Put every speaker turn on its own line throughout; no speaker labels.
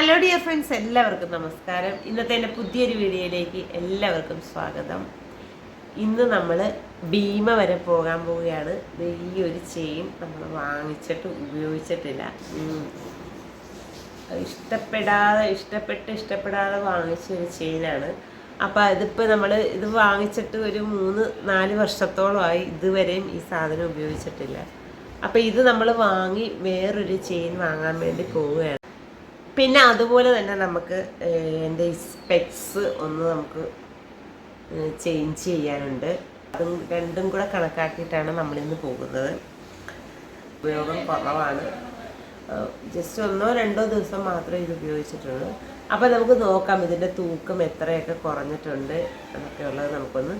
Hello dear friends, എല്ലാവർക്കും നമസ്കാരം. ഇന്നത്തെ എൻ്റെ പുതിയൊരു വീഡിയോയിലേക്ക് എല്ലാവർക്കും സ്വാഗതം. ഇന്ന് നമ്മൾ ഭീമ വരെ പോകാൻ പോവുകയാണ്. ഈ ഒരു ചെയിൻ നമ്മൾ വാങ്ങിച്ചിട്ട് ഉപയോഗിച്ചിട്ടില്ല. ഇഷ്ടപ്പെടാതെ വാങ്ങിച്ച ഒരു ചെയിനാണ്. അപ്പോൾ ഇതിപ്പോൾ നമ്മൾ ഇത് വാങ്ങിച്ചിട്ട് ഒരു 3-4 വർഷത്തോളമായി. ഇതുവരെയും ഈ സാധനം ഉപയോഗിച്ചിട്ടില്ല. അപ്പോൾ ഇത് നമ്മൾ വാങ്ങി വേറൊരു ചെയിൻ വാങ്ങാൻ വേണ്ടി പോവുകയാണ്. പിന്നെ അതുപോലെ തന്നെ നമുക്ക് എൻ്റെ സ്പെക്സ് ഒന്ന് നമുക്ക് ചേഞ്ച് ചെയ്യാനുണ്ട്. അതും രണ്ടും കൂടെ കണക്കാക്കിയിട്ടാണ് നമ്മളിന്ന് പോകുന്നത്. ഉപയോഗം കുറവാണ്. ജസ്റ്റ് 1-2 ദിവസം മാത്രമേ ഇത് ഉപയോഗിച്ചിട്ടുള്ളൂ. അപ്പോൾ നമുക്ക് നോക്കാം ഇതിൻ്റെ തൂക്കം എത്രയൊക്കെ കുറഞ്ഞിട്ടുണ്ട് എന്നൊക്കെ ഉള്ളത് നമുക്കൊന്ന്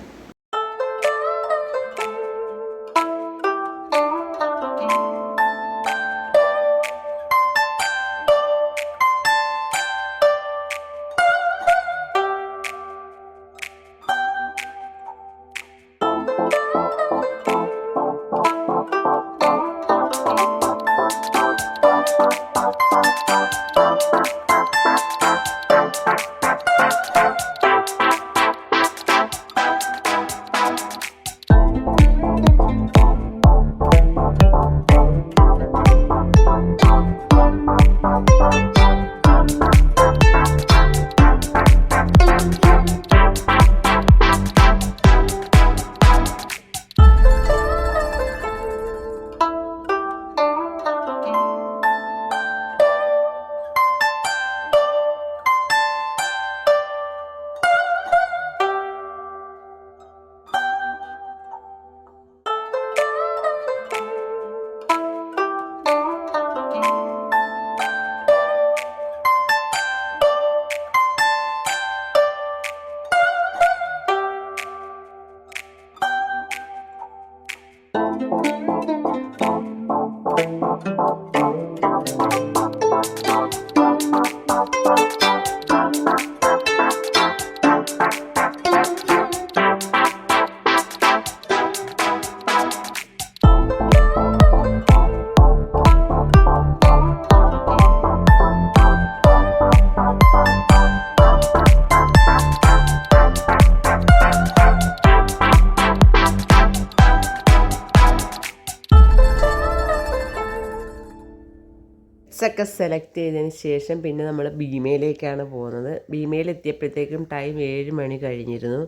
ഒക്കെ സെലക്ട് ചെയ്തതിന് ശേഷം പിന്നെ നമ്മൾ ഭീമയിലേക്കാണ് പോകുന്നത്. ഭീമയിലെത്തിയപ്പോഴത്തേക്കും ടൈം 7 മണി കഴിഞ്ഞിരുന്നു.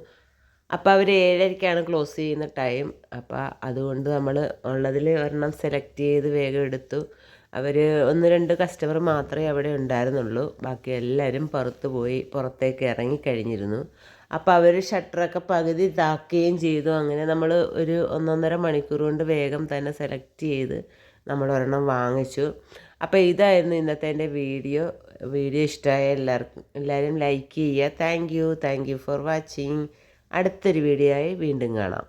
അപ്പോൾ അവർ 7:30ക്കാണ് ക്ലോസ് ചെയ്യുന്ന ടൈം. അപ്പോൾ അതുകൊണ്ട് നമ്മൾ ഉള്ളതിൽ ഒരെണ്ണം സെലക്ട് ചെയ്ത് വേഗം എടുത്തു. അവർ 1-2 കസ്റ്റമർ മാത്രമേ അവിടെ ഉണ്ടായിരുന്നുള്ളൂ. ബാക്കി എല്ലാവരും പുറത്തേക്ക് ഇറങ്ങിക്കഴിഞ്ഞിരുന്നു. അപ്പോൾ അവർ ഷട്ടറൊക്കെ പകുതി ഇതാക്കുകയും ചെയ്തു. അങ്ങനെ നമ്മൾ ഒരു 1-1.5 മണിക്കൂർ കൊണ്ട് വേഗം തന്നെ സെലക്ട് ചെയ്ത് നമ്മൾ ഒരെണ്ണം വാങ്ങിച്ചു. അപ്പോൾ ഇതായിരുന്നു ഇന്നത്തെ എൻ്റെ വീഡിയോ ഇഷ്ടമായ എല്ലാവരും ലൈക്ക് ചെയ്യുക. Thank you for watching. അടുത്തൊരു വീഡിയോ ആയി വീണ്ടും കാണാം.